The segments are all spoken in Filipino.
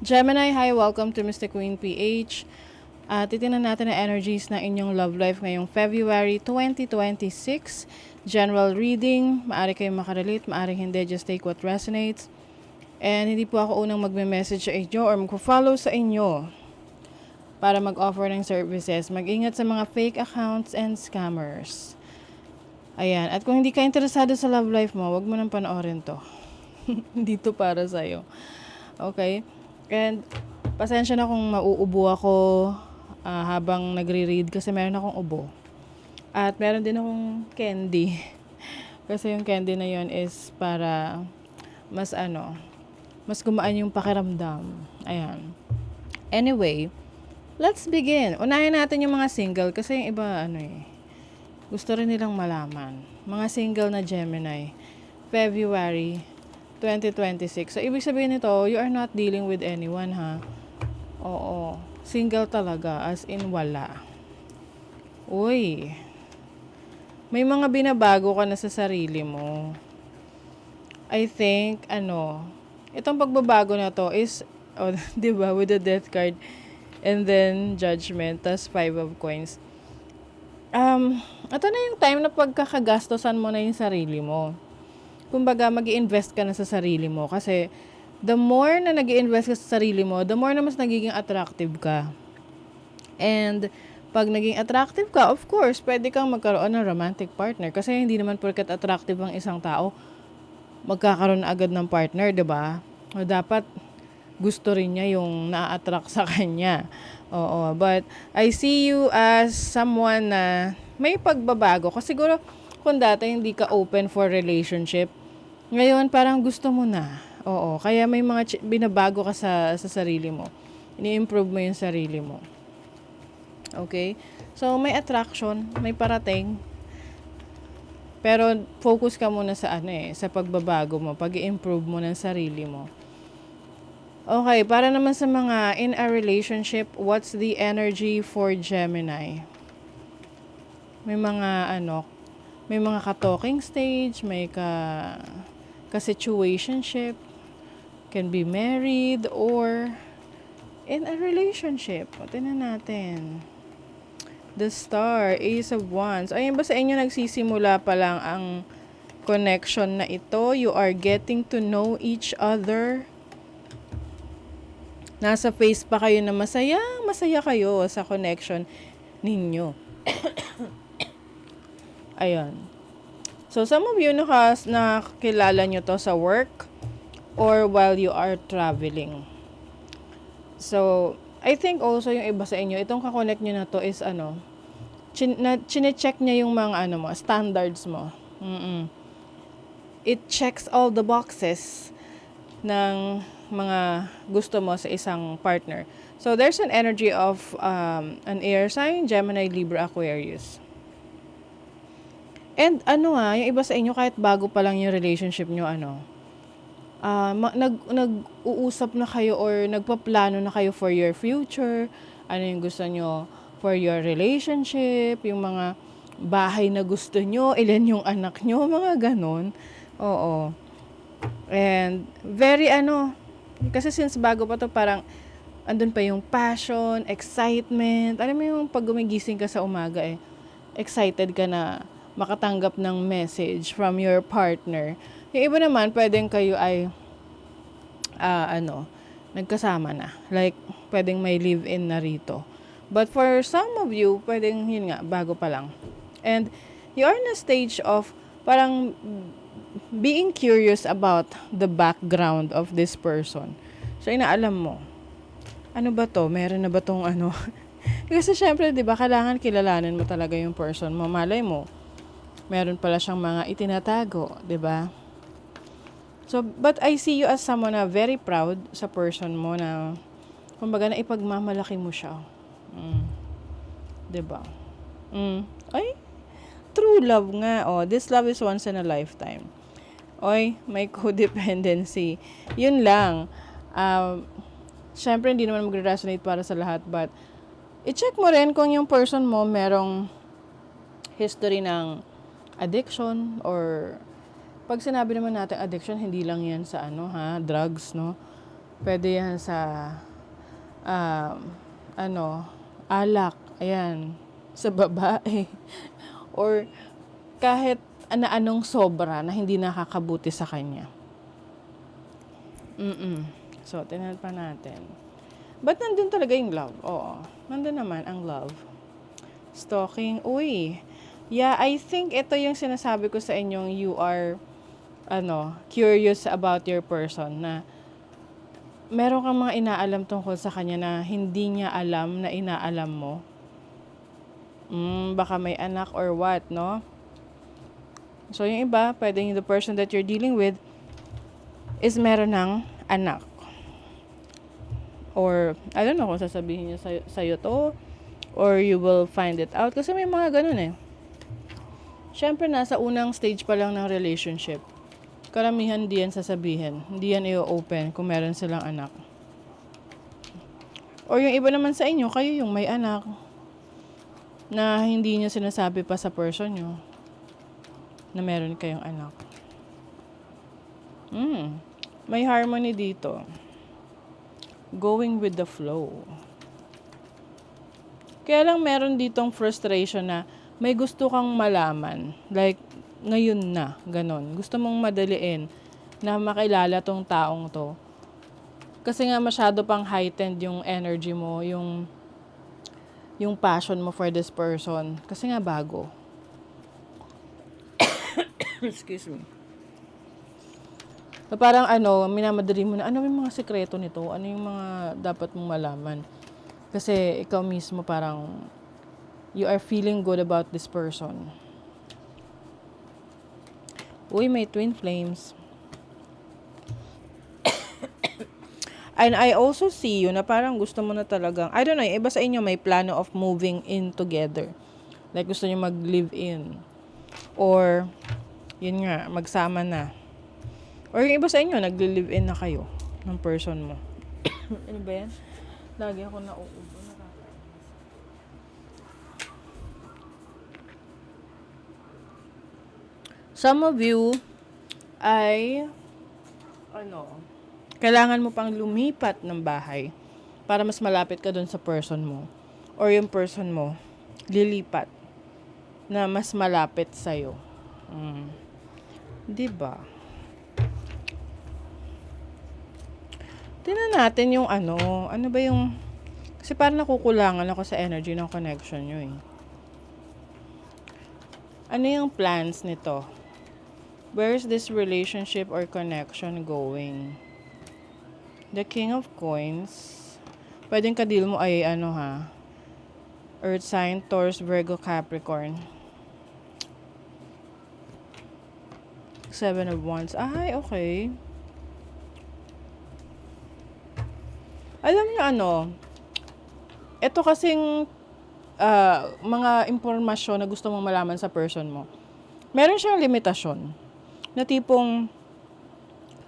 Gemini, hi, welcome to Mr. Queen PH. Titingnan natin ang energies ng inyong love life ngayong February 2026. General reading, maaari kayong makarelate, maaari hindi, just take what resonates. And hindi po ako unang magme-message sa inyo or magpo-follow sa inyo para mag-offer ng services. Mag-ingat sa mga fake accounts and scammers. Ayan, at kung hindi ka interesado sa love life mo, wag mo nang panoorin to. Hindi to para sa'yo. Okay? And pasensya na kung mauubo ako habang nagre-read kasi meron akong ubo. At meron din akong candy. Kasi yung candy na yon is para mas gumaan yung pakiramdam. Ayan. Anyway, let's begin. Unahin natin yung mga single kasi yung iba gusto rin nilang malaman. Mga single na Gemini, February 2026. So, ibig sabihin nito, you are not dealing with anyone, ha? Oo. Single talaga, as in wala. Uy. May mga binabago ka na sa sarili mo. I think, itong pagbabago na to is, di ba, with the death card, and then judgment, tas 5 of coins. Ito na yung time na pagkakagastosan mo na yung sarili mo. Kumbaga, mag-i-invest ka na sa sarili mo. Kasi, the more na nag-i-invest ka sa sarili mo, the more na mas nagiging attractive ka. And, pag naging attractive ka, of course, pwede kang magkaroon ng romantic partner. Kasi, hindi naman porket attractive ang isang tao, magkakaroon na agad ng partner, diba? O dapat, gusto rin niya yung na-attract sa kanya. Oo, but, I see you as someone na may pagbabago. Kasi siguro, kung dati hindi ka open for relationship, ngayon parang gusto mo na. Oo, kaya may mga binabago ka sa sarili mo. Ini-improve mo yung sarili mo. Okay? So, may attraction, may parating. Pero, focus ka muna sa sa pagbabago mo, pag-i-improve mo ng sarili mo. Okay, para naman sa mga in a relationship, what's the energy for Gemini? May mga may mga ka-talking stage, may ka-situationship, can be married or in a relationship. O, tingnan natin. The Star, Ace of Wands. Ayun ba sa inyo nagsisimula pa lang ang connection na ito? You are getting to know each other. Nasa phase pa kayo na masaya kayo sa connection ninyo. Ayun. So, some of you nakilala nyo to sa work or while you are traveling. So, I think also yung iba sa inyo, itong kakonect nyo na to is chine-check niya yung mga standards mo. It checks all the boxes ng mga gusto mo sa isang partner. So, there's an energy of an air sign, Gemini, Libra, Aquarius. And yung iba sa inyo kahit bago pa lang yung relationship nyo, nag-uusap na kayo or nagpaplano na kayo for your future, ano yung gusto nyo for your relationship, yung mga bahay na gusto nyo, ilan yung anak nyo, mga ganon. Oo. And very kasi since bago pa to parang andun pa yung passion, excitement, alam mo yung pag gumigising ka sa umaga excited ka na makatanggap ng message from your partner. Yung iba naman, pwedeng kayo ay, nagkasama na. Like, pwedeng may live-in na rito. But for some of you, pwedeng, yun nga, bago pa lang. And, you are in a stage of, parang, being curious about the background of this person. So, inaalam mo, ano ba to? Meron na ba tong Kasi syempre, di ba, kailangan kilalanin mo talaga yung person mo. Malay mo, meron pala siyang mga itinatago, di ba? So, but I see you as someone na very proud sa person mo na, kumbaga na ipagmamalaki mo siya. Di ba? Ay, true love nga. Oh, this love is once in a lifetime. Oy, may codependency. Yun lang. Syempre, hindi naman magre-resonate para sa lahat, but i-check mo rin kung yung person mo merong history ng addiction or pag sinabi naman natin addiction, hindi lang yan sa drugs, no? Pwede yan sa, um, ano, alak. Ayan. Sa babae. Or kahit anong sobra na hindi nakakabuti sa kanya. So, tingnan pa natin. Ba't nandun talaga yung love? Oo. Nandun naman ang love. Stalking. Uy. Yeah, I think ito yung sinasabi ko sa inyong you are, curious about your person na meron kang mga inaalam tungkol sa kanya na hindi niya alam na inaalam mo. Baka may anak or what, no? So, yung iba, pwedeng the person that you're dealing with is meron ng anak. Or, I don't know kung sasabihin niya sa'yo to, or you will find it out. Kasi may mga ganun eh. Siyempre, nasa unang stage pa lang ng relationship. Karamihan di yan sasabihin. Hindi yan i-open kung meron silang anak. Or yung iba naman sa inyo, kayo yung may anak na hindi niyo sinasabi pa sa person nyo na meron kayong anak. May harmony dito. Going with the flow. Kaya lang meron ditong frustration na may gusto kang malaman. Like, ngayon na, ganon. Gusto mong madaliin na makilala tong taong to. Kasi nga masyado pang heightened yung energy mo, yung passion mo for this person. Kasi nga bago. Excuse me. So, parang minamadali mo na, ano yung mga sekreto nito? Ano yung mga dapat mong malaman? Kasi ikaw mismo parang, you are feeling good about this person. Uy, may twin flames. And I also see you na parang gusto mo na talagang, I don't know, iba sa inyo may plano of moving in together. Like gusto niyo mag-live in. Or, yun nga, magsama na. Or yung iba sa inyo, nagli-live in na kayo ng person mo. Ano ba yan? Lagi ako nauubo. Some of you ay, kailangan mo pang lumipat ng bahay para mas malapit ka dun sa person mo. Or yung person mo, lilipat na mas malapit sa'yo. Diba? Tingnan natin yung ano ba yung, kasi parang nakukulangan ako sa energy ng connection nyo eh. Ano yung plans nito? Where's this relationship or connection going? The King of Coins. Pwedeng kadil mo ay Earth sign, Taurus, Virgo, Capricorn. Seven of Wands. Ay, okay. Alam niyo ito kasing mga impormasyon na gusto mong malaman sa person mo. Meron siyang limitasyon. Na tipong,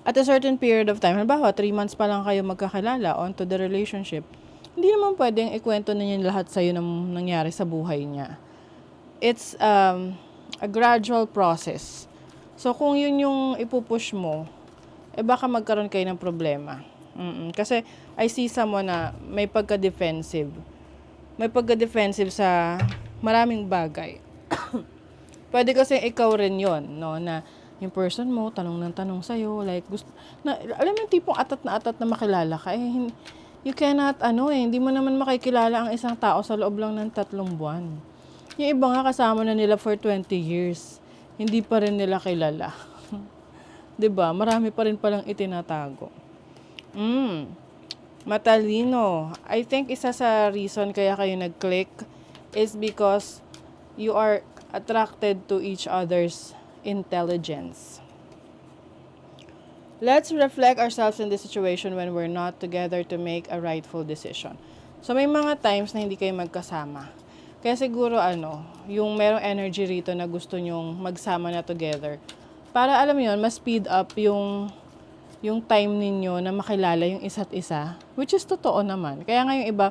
at a certain period of time, halimbawa, 3 months pa lang kayo magkakilala onto the relationship, hindi naman pwedeng ikwento na niya lahat sa'yo ng nangyari sa buhay niya. It's a gradual process. So, kung yun yung ipupush mo, baka magkaroon kayo ng problema. Kasi, I see someone na may pagka-defensive. May pagka-defensive sa maraming bagay. Pwede kasi ikaw rin yon, no, na yung person mo, tanong ng tanong sa'yo, like, alam mo yung tipong atat na makilala ka, you cannot, hindi mo naman makikilala ang isang tao sa loob lang ng 3 buwan. Yung iba nga kasama na nila for 20 years, hindi pa rin nila kilala. 'Di ba? Marami pa rin palang itinatago. Matalino. I think isa sa reason kaya kayo nag-click is because you are attracted to each other's intelligence. Let's reflect ourselves in this situation when we're not together to make a rightful decision. So, may mga times na hindi kayo magkasama. Kaya siguro, yung merong energy rito na gusto nyong magsama na together. Para, alam mo yun, mas speed up yung time ninyo na makilala yung isa't isa. Which is totoo naman. Kaya nga yung iba,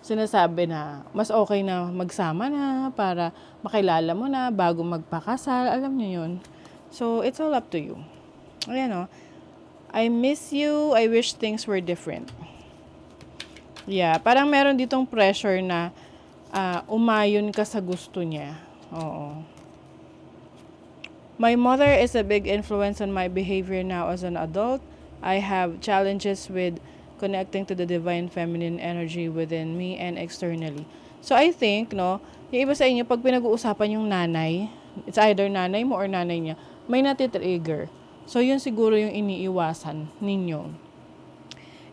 sinasabi na mas okay na magsama na para makilala mo na bago magpakasal. Alam nyo yun. So, it's all up to you. Ayan I miss you. I wish things were different. Yeah, parang meron ditong pressure na umayon ka sa gusto niya. Oo. My mother is a big influence on my behavior now as an adult. I have challenges with connecting to the divine feminine energy within me and externally. So I think, no, yung iba sa inyo, pag pinag-uusapan yung nanay, it's either nanay mo or nanay niya, may natitrigger. So yun siguro yung iniiwasan ninyo.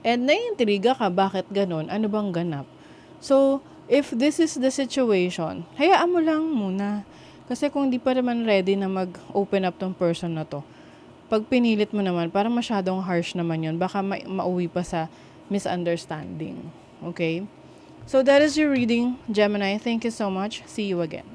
And naiintriga ka, bakit ganon? Ano bang ganap? So, if this is the situation, hayaan mo lang muna. Kasi kung di pa naman ready na mag-open up tong person na to, pag pinilit mo naman, parang masyadong harsh naman yun. Baka mauwi pa sa misunderstanding. Okay? So, that is your reading, Gemini. Thank you so much. See you again.